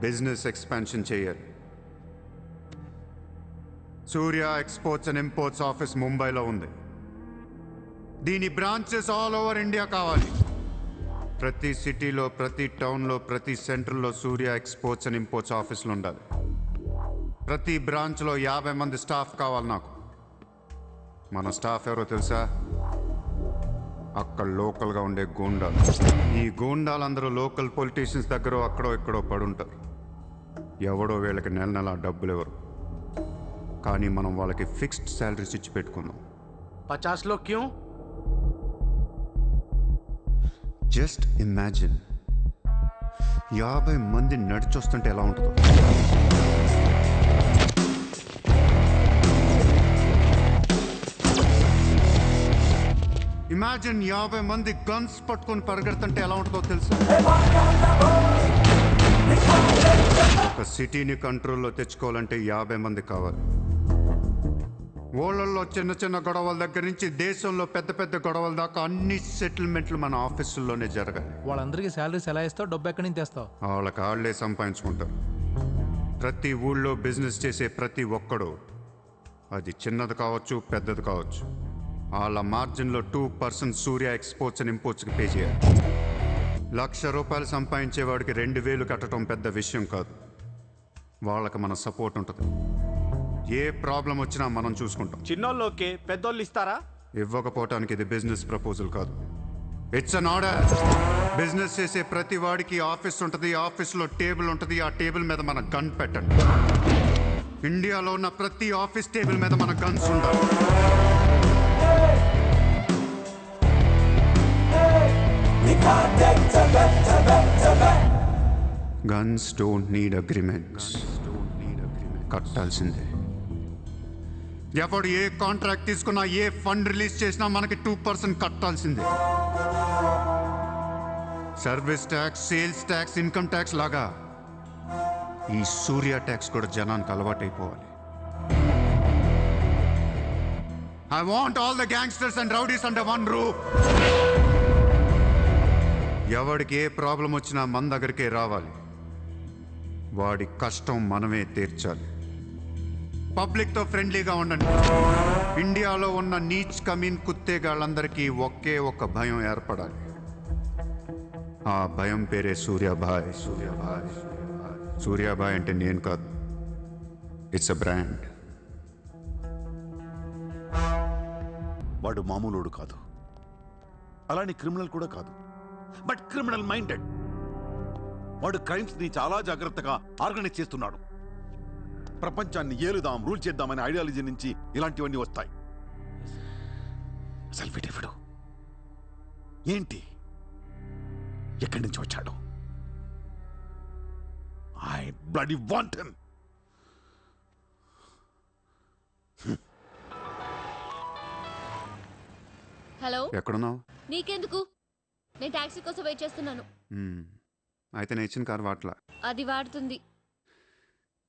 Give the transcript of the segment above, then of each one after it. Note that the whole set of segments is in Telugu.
బిజినెస్ ఎక్స్పాన్షన్ చేయాలి. సూర్య ఎక్స్పోర్ట్స్ అండ్ ఇంపోర్ట్స్ ఆఫీస్ ముంబైలో ఉంది. దీని బ్రాంచెస్ ఆల్ ఓవర్ ఇండియా కావాలి. ప్రతి సిటీలో, ప్రతి టౌన్లో, ప్రతి సెంటర్లో సూర్య ఎక్స్పోర్ట్స్ అండ్ ఇంపోర్ట్స్ ఆఫీసులు ఉండాలి. ప్రతి బ్రాంచ్లో 50 మంది స్టాఫ్ కావాలి నాకు. మన స్టాఫ్ ఎవరో తెలుసా? అక్కడ లోకల్గా ఉండే గూండాలు. ఈ గూండాలందరూ లోకల్ పొలిటీషియన్స్ దగ్గర అక్కడో ఇక్కడో పడుంటారు. ఎవడో వీళ్ళకి నెల నెల డబ్బులు ఎవరు, కానీ మనం వాళ్ళకి ఫిక్స్డ్ శాలరీస్ ఇచ్చి పెట్టుకుందాం. 50 लोग क्यों? జస్ట్ ఇమాజిన్ 50 మంది నడిచొస్తుంటే ఎలా ఉంటుందో. ఇమాజిన్ 50 మంది గన్స్ పట్టుకొని పరిగెడుతుంటే ఎలా ఉంటుందో తెలుసా? ఒక సిటీని కంట్రోల్లో తెచ్చుకోవాలంటే 50 మంది కావాలి. ఊళ్ళల్లో చిన్న చిన్న గొడవల దగ్గర నుంచి దేశంలో పెద్ద పెద్ద గొడవల దాకా అన్ని సెటిల్మెంట్లు మన ఆఫీసుల్లోనే జరగాలి. వాళ్ళందరికీ శాలరీస్ ఎలా ఇస్తావు? డబ్బు ఎక్కడి నుంచి తెస్తావు? వాళ్ళకి వాళ్ళే సంపాదించుకుంటారు. ప్రతి ఊళ్ళో బిజినెస్ చేసే ప్రతి ఒక్కడు, అది చిన్నది కావచ్చు పెద్దది కావచ్చు, వాళ్ళ మార్జిన్లో 2% సూర్య ఎక్స్పోర్ట్స్ అండ్ ఇంపోర్ట్స్కి పే చేయాలి. ₹1,00,000 సంపాదించేవాడికి 2,000 కట్టడం పెద్ద విషయం కాదు. వాళ్ళకి మన సపోర్ట్ ఉంటుంది. ఏ ప్రాబ్లం వచ్చినా మనం చూసుకుంటాం. చిన్నోళ్ళు ఓకే, పెద్దోళ్ళు ఇస్తారా? ఇవ్వకపోవటానికి ఇది బిజినెస్ ప్రపోజల్ కాదు, ఇట్స్ అన్ ఆర్డర్. బిజినెస్ చేసే ప్రతి వాడికి ఆఫీస్ ఉంటుంది. ఆఫీస్లో టేబుల్ ఉంటుంది. ఆ టేబుల్ మీద మన గన్ పెట్టండి. ఇండియాలో ఉన్న ప్రతి ఆఫీస్ టేబుల్ మీద మన గన్స్ ఉండాలి. Guns don't need agreements. కట్టాల్సిందే. ఎవడు ఏ కాంట్రాక్ట్ తీసుకున్నా, ఏ ఫండ్ రిలీజ్ చేసినా మనకి 2% కట్టాల్సిందే. Service tax, sales tax, income tax లాగా ఈ సూర్య ట్యాక్స్ కూడా జనానికి అలవాటైపోవాలి. I want all the gangsters and rowdies under one roof. ఎవడికి ఏ ప్రాబ్లం వచ్చినా మన దగ్గరికే రావాలి. వాడి కష్టం మనమే తీర్చాలి. పబ్లిక్తో ఫ్రెండ్లీగా ఉండండి. ఇండియాలో ఉన్న నీచ్ కమీన్ కుత్తేగాళ్ళందరికీ ఒకే ఒక భయం ఏర్పడాలి. ఆ భయం పేరే సూర్యాభాయ్. సూర్యాభాయ్ సూర్యాభాయ్ అంటే నేను కాదు, ఇట్స్ అ బ్రాండ్. వాడు మామూలుడు కాదు, అలానే క్రిమినల్ కూడా కాదు, బట్ క్రిమినల్ మైండెడ్. వాడు క్రైమ్స్ ని చాలా జాగ్రత్తగా ఆర్గనైజ్ చేస్తున్నాడు. ప్రపంచాన్ని ఏలుదాం, రూల్ చేద్దామనే ఐడియాలజీ నుంచి ఇలాంటివన్నీ వస్తాయి. అసలు వీడెవడు, ఏంటి, ఎక్కడి నుంచి వచ్చాడు? I bloody want him. Hello, ఎక్కడున్నావు? నీకెందుకు? నేను టాక్సీ కోసం వెయిట్ చేస్తున్నాను. అయితే నేను ఇచ్చిన కారు వాట్లా. అది వాడుతుంది.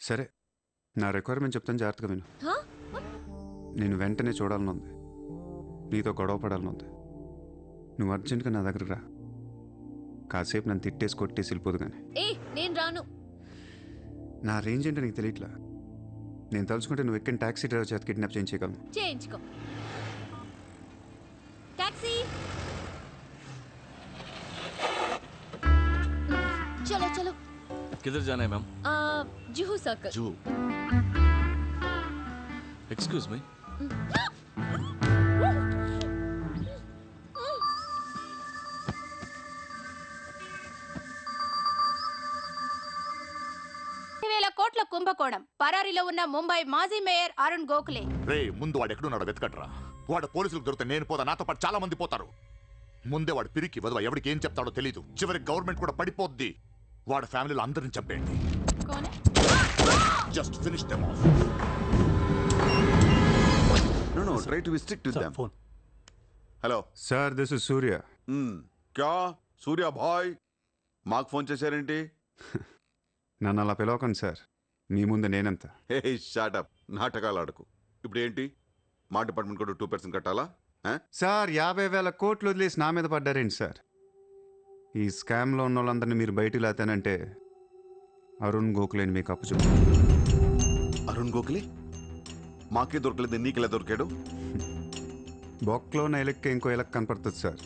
సరే, నా రిక్వైర్మెంట్ చెప్తాను, జాగ్రత్తగా విను. హా? నేను వెంటనే చూడాలనుంది, నీతో గొడవ పడాలనుంది. నువ్వు అర్జెంట్గా నా దగ్గరకు రా. కాసేపు నన్ను తిట్టేసి కొట్టేసి వెళ్ళిపోదు. కానీ నేను రాను. నా రేంజ్ ఏంటో నీకు తెలియట్లా. నేను తలుచుకుంటే నువ్వు ఎక్కిన టాక్సీ డ్రైవర్ చేత కిడ్నాప్ చేయించగలను. చేయించుకో. టాక్సీ, चलो चलो. किधर जाना है ma'am? Juhu circle. Juhu. Excuse me. కోట్ల కుంభకోణం. పరారీలో ఉన్న ముంబై మాజీ మేయర్ అరుణ్ గోఖలే. రే, ముందు వాడు ఎక్కడున్నాడో వెతకట్రా. వాడు పోలీసులకు దొరికితే నేను పోతా, నాతో పాటు చాలా మంది పోతారు. ముందే వాడు పిరికి వదవ, ఎవరికి ఏం చెప్తాడో తెలీదు. చివరికి గవర్నమెంట్ కూడా పడిపోద్ది. వాడి ఫ్యామిలీలో అందరిని చంపేయండి. Just finish them off. No try to be strict with them. Hello sir, this is Surya. క్యా సూర్య భాయ్, మాకు ఫోన్ చేశారేంటి? నన్ను అలా పిలవకండి సార్, మీ ముందు నేనంత. హే షాటప్, నాటకాలు ఆడకు. ఇప్పుడు ఏంటి, మా డిపార్ట్మెంట్ కూడా 2% కట్టాలా? సార్, 50,000 కోట్లు వదిలేసి నా మీద పడ్డారేంటి సార్? ఈ స్కామ్లో ఉన్న వాళ్ళందరినీ మీరు బయటికి లాతానంటే అరుణ్ గోఖలేని మీకు అప్పు అరుణ్ గోఖలే మాకే దొరకలేదు, నీకెలా దొరికాడు? బొక్కలో ఉన్న ఎలక్కి ఇంకో ఎలక్ కనపడుతుంది సార్.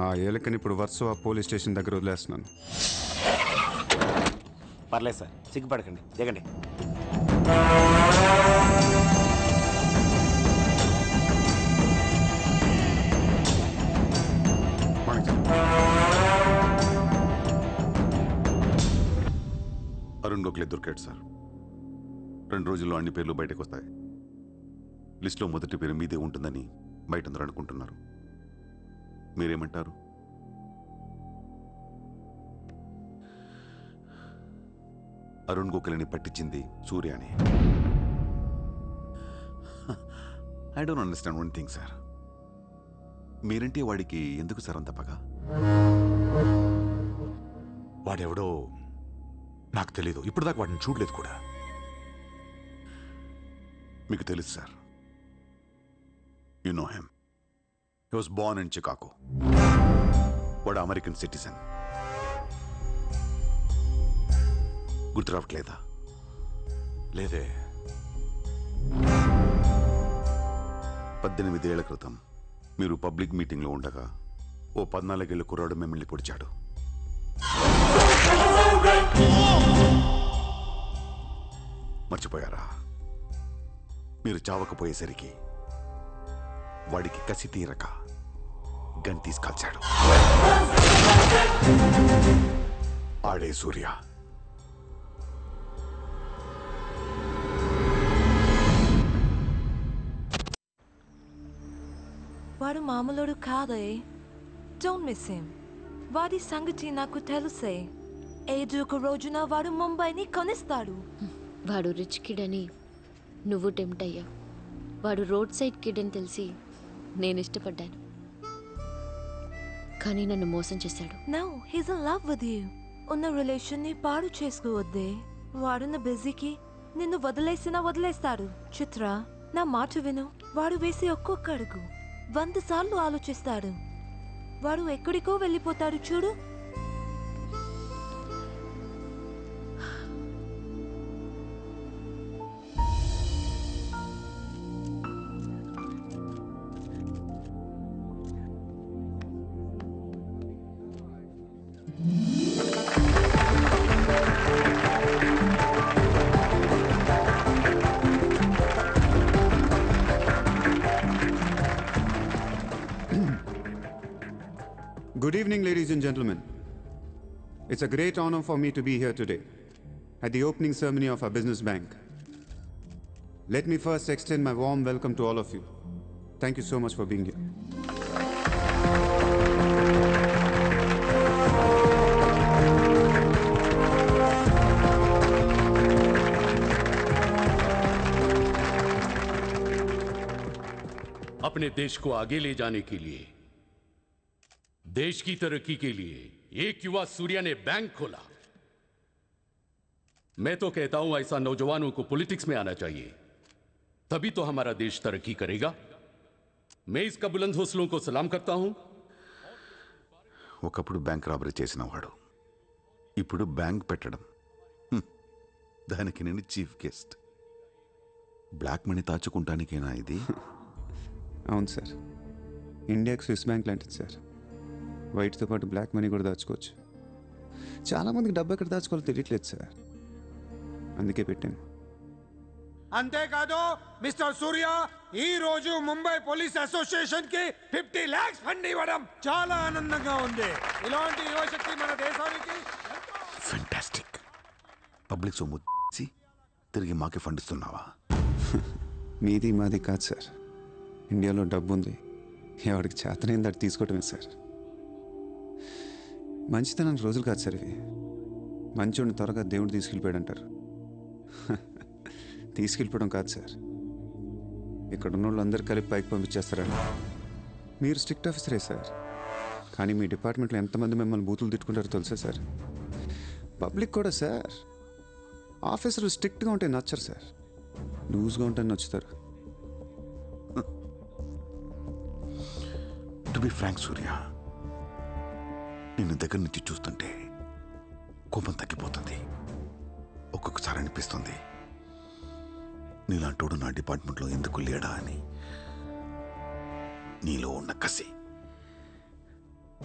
ఆ ఎలకని ఇప్పుడు వర్సోవా పోలీస్ స్టేషన్ దగ్గర వదిలేస్తున్నాను. పర్లేదు సార్, సిగ్గుపడకండి, దిగండి. అరుణ్ గోఖలే దొరికాడు సార్. 2 రోజుల్లో అన్ని పేర్లు బయటకు వస్తాయి. లిస్టులో మొదటి పేరు మీదే ఉంటుందని బయట అందరూ అనుకుంటున్నారు. మీరేమంటారు? అరుణ్ గోఖలేని పట్టించింది సూర్యాని. I don't understand one thing sir. మీరంటే వాడికి ఎందుకు సార్ అంత పగ? వాడెవడో నాకు తెలీదు, ఇప్పుడు దాకా వాడిని చూడలేదు కూడా. మీకు తెలుసు sir. You know him. He was Born in Chicago. వాడు అమెరికన్ సిటిజన్. గుర్తు రావట్లేదా? లేదే. 18 ఏళ్ల క్రితం మీరు పబ్లిక్ మీటింగ్లో ఉండగా ఓ 14 ఏళ్ల కుర్రాడు మిమ్మల్ని పొడిచాడు. మర్చిపోయారా? మీరు చావకపోయేసరికి వాడికి కసి తీరక గన్ తీసుకాల్చాడు. ఆడే సూర్య. వాడు మామూలుడు కాదే. Don't miss him. వాడి సంగతి నాకు తెలుసే. ఏదో ఒక రోజున వాడు ముంబైని కొనిస్తాడు. వాడు రిచ్ కిడ్ అని నువ్వు టెంప్ట్ అయ్యావు. వాడు రోడ్ సైడ్ కిడ్ అని తెలిసి నేను ఇష్టపడ్డాను, కానీ నన్ను మోసం చేశాడు. No, he's in love with you. ఉన్న రిలేషన్ ని పాడు చేసుకోవద్దే. వాడున్న బిజీకి నిన్ను వదిలేస్తాడు. చిత్ర, నా మాట విను. వాడు వేసి ఒక్కొక్క అడుగు 100 సార్లు ఆలోచిస్తాడు. వాడు ఎక్కడికో వెళ్ళిపోతాడు చూడు. Good evening, ladies and gentlemen. It's a great honor for me to be here today at the opening ceremony of our business bank. Let me first extend my warm welcome to all of you. Thank you so much for being here. अपने देश को आगे ले जाने के लिए, देश की तरक्की के लिए एक युवा सूर्या ने बैंक खोला। मैं तो कहता हूं ऐसा नौजवानों को पॉलिटिक्स में आना चाहिए, तभी तो हमारा देश तरक्की करेगा। मैं इसका बुलंद हौसलों को सलाम करता हूं। ఒకప్పుడు బ్యాంక్ రాబరీ చేసిన వాడు ఇప్పుడు బ్యాంక్ పెట్టడం, దానికి నేను చీఫ్ గెస్ట్. బ్లాక్ మనీ దాచుకుంటానికేనా ఇది? అవును సార్, ఇండియాకి స్విస్ బ్యాంక్ లాంటిది సార్. వైట్తో పాటు బ్లాక్ మనీ కూడా దాచుకోవచ్చు. చాలామందికి డబ్బు ఎక్కడ దాచుకోవాలో తెలియట్లేదు సార్, అందుకే పెట్టాను. అంతేకాదు మిస్టర్ సూర్య, ఈ రోజు ముంబై పోలీస్ అసోసియేషన్ కి 50 lakhs ఫండ్ ఇవ్వడం చాలా ఆనందంగా ఉంది. ఇలాంటి యువశక్తి మన దేశానికి ఫెంటాస్టిక్. పబ్లిక్ సొమ్ము తిరిగి మాకే ఫండ్ ఇస్తున్నావా? మీది మాది కాదు సార్, ఇండియాలో డబ్బు ఉంది, ఎవరికి చేతనైంది అది తీసుకోవటమే సార్. మంచితనానికి రోజులు కాదు సార్ ఇవి. మంచోడిని త్వరగా దేవుడు తీసుకెళ్ళిపోయాడు అంటారు. తీసుకెళ్ళిపోవడం కాదు సార్, ఇక్కడ ఉన్న వాళ్ళు అందరు కలిపి పైకి పంపించేస్తారండి. మీరు స్ట్రిక్ట్ ఆఫీసరే సార్, కానీ మీ డిపార్ట్మెంట్లో ఎంతమంది మిమ్మల్ని బూతులు తిట్టుకుంటారో తెలుసా సార్? పబ్లిక్ కూడా సార్. ఆఫీసర్లు స్ట్రిక్ట్గా ఉంటే నచ్చరు సార్, లూజ్గా ఉంటే నచ్చుతారు. టు బి ఫ్రాంక్ సూర్య, నిన్ను దగ్గర నుంచి చూస్తుంటే కోపం తగ్గిపోతుంది. ఒక్కొక్కసారి అనిపిస్తుంది నీలాంటోడు నా డిపార్ట్మెంట్లో ఎందుకు లేడా అని. నీలో ఉన్న కసి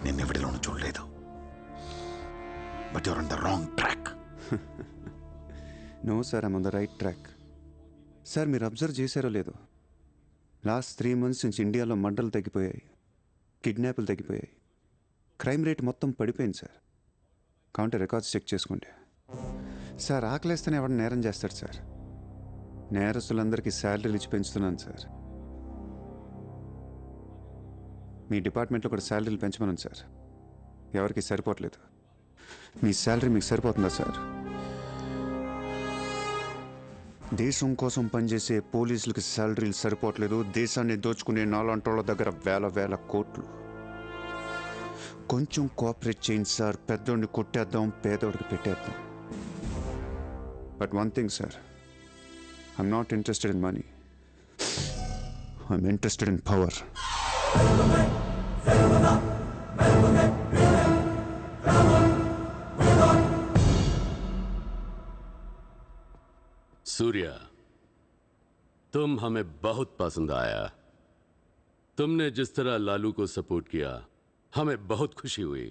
నేనెవడిలోనూ చూడలేదు. But you're on the wrong track. No sir, I'm on the right track. Sir మీరు అబ్జర్వ్ చేశారో లేదో, లాస్ట్ 3 months నుంచి ఇండియాలో మర్డర్లు తగ్గిపోయాయి, కిడ్నాపులు తగ్గిపోయాయి, క్రైమ్ రేట్ మొత్తం పడిపోయింది సార్. కౌంటర్ రికార్డ్స్ చెక్ చేసుకుంటే. సార్ ఆకలేస్తేనే ఎవడ నేరం చేస్తాడు సార్. నేరస్తులందరికీ శాలరీలు ఇచ్చి పెంచుతున్నాను సార్. మీ డిపార్ట్మెంట్లో కూడా శాలరీలు పెంచమన్నాను సార్. ఎవరికి సరిపోవట్లేదు. మీ శాలరీ మీకు సరిపోతుందా సార్? దేశం కోసం పనిచేసే పోలీసులకి శాలరీలు సరిపోవట్లేదు. దేశాన్ని దోచుకునే నాలాంటోళ్ళ దగ్గర వేల కోట్లు. కొంచెం కోఆపరేట్ చేయండి సార్. పెద్దోడిని కొట్టేద్దాం, పేదోడికి పెట్టేద్దాం. But one thing sir, I'm not interested in money, I'm interested in power. Surya, तुम हमें बहुत पसंद आया. तुमने जिस तरह लालू को सपोर्ट किया हमें बहुत खुशी हुई.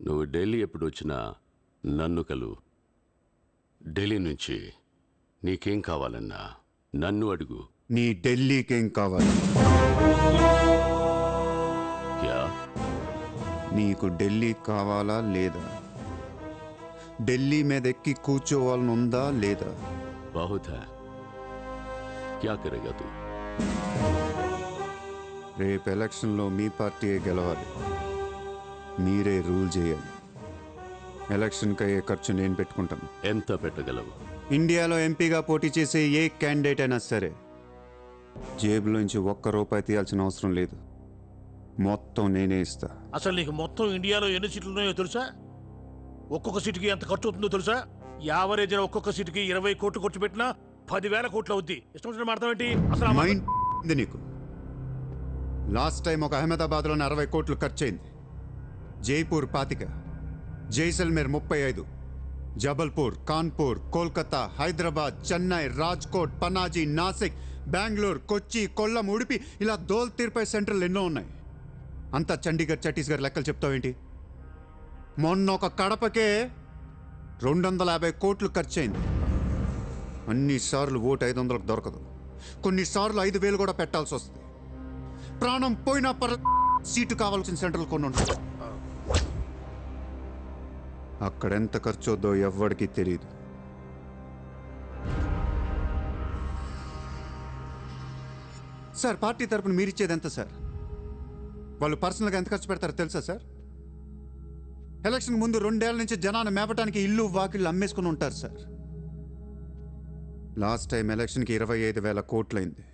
నువ్వు ఢిల్లీ ఎప్పుడు వచ్చినా నన్ను కలు. ఢిల్లీ నుంచి నీకేం కావాలన్నా నన్ను అడుగు. నీ ఢిల్లీకేం కావాలి? క్యా? నీకు ఢిల్లీ కావాలా లేదా? ఢిల్లీ మీద ఎక్కి కూర్చోవాలని ఉందా లేదా? बहुत है. क्या करेगा तू? రేపు ఎలక్షన్లో మీ పార్టీయే గెలవాలి, మీరే రూల్ చేయాలి. ఎలక్షన్కి అయ్యే ఖర్చు నేను పెట్టుకుంటాను. ఎంత పెట్టగలవు? ఇండియాలో ఎంపీగా పోటీ చేసే ఏ క్యాండిడేట్ అయినా సరే జేబులోంచి ₹1 తీయాల్సిన అవసరం లేదు. మొత్తం నేనే ఇస్తా. అసలు నీకు మొత్తం ఇండియాలో ఎన్ని సీట్లు ఉన్నాయో తెలుసా? ఒక్కొక్క సీటుకి ఎంత ఖర్చు అవుతుందో తెలుసా? యావరేజ్ ఒక్కొక్క సీటుకి 20 కోట్లు ఖర్చు పెట్టినా 10,000 కోట్లు అవుద్ది. ఇష్టం వచ్చిన మాట్లాడేంటి అసలు? మైండ్ ఉంది నీకు? లాస్ట్ టైం ఒక అహ్మదాబాద్లోనే 60 కోట్లు ఖర్చు అయింది. జైపూర్ 25, జైసల్మేర్ 35, జబల్పూర్, కాన్పూర్, కోల్కతా, హైదరాబాద్, చెన్నై, రాజ్కోట్, పనాజీ, నాసిక్, బెంగళూరు, కొచ్చి, కొల్లం, ఉడిపి, ఇలా దోల్ తీర్పై సెంటర్లు ఎన్నో ఉన్నాయి. అంతా చండీగఢ్, ఛత్తీస్గఢ్ లెక్కలు చెప్తావేంటి? మొన్న ఒక కడపకే 250 కోట్లు ఖర్చు అయింది. అన్నిసార్లు ఓటు 500కు దొరకదు. కొన్నిసార్లు 5,000 కూడా పెట్టాల్సి వస్తుంది. ప్రాణం పోయినా సీటు కావాల్సిన సెంటర్లు కొన్ని ఉంటాయి. అక్కడెంత ఖర్చు అవుద్దో ఎవ్వడికి తెలియదు. సార్ పార్టీ తరపున మీరిచ్చేది ఎంత సార్? వాళ్ళు పర్సనల్గా ఎంత ఖర్చు పెడతారో తెలుసా సార్? ఎలక్షన్ ముందు 2 ఏళ్ల నుంచి జనాన్ని మేపటానికి ఇల్లు వాకిళ్ళు అమ్మేసుకుని ఉంటారు సార్. లాస్ట్ టైం ఎలక్షన్కి 25,000 కోట్లయింది.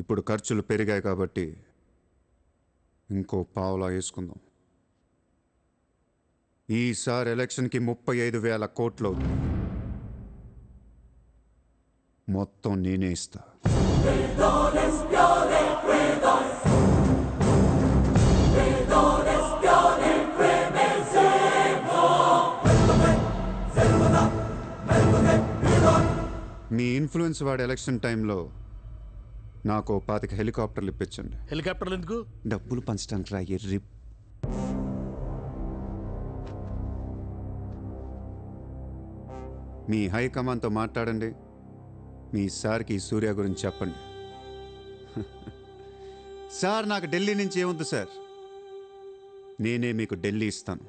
ఇప్పుడు ఖర్చులు పెరిగాయి కాబట్టి ఇంకో పావులా వేసుకుందాం. ఈసారి ఎలక్షన్కి 35,000 కోట్లు అవుతుంది. మొత్తం నేనే ఇస్తా. మీ ఇన్ఫ్లుయెన్స్ వాడే ఎలక్షన్ టైంలో నాకు 25 హెలికాప్టర్లు ఇప్పించండి. హెలికాప్టర్లు ఎందుకు? డబ్బులు పంచడానికి రా ఎర్రి. మీ హైకమాండ్తో మాట్లాడండి. మీ సార్కి ఈ సూర్య గురించి చెప్పండి. సార్ నాకు ఢిల్లీ నుంచి ఏముంది సార్, నేనే మీకు ఢిల్లీ ఇస్తాను.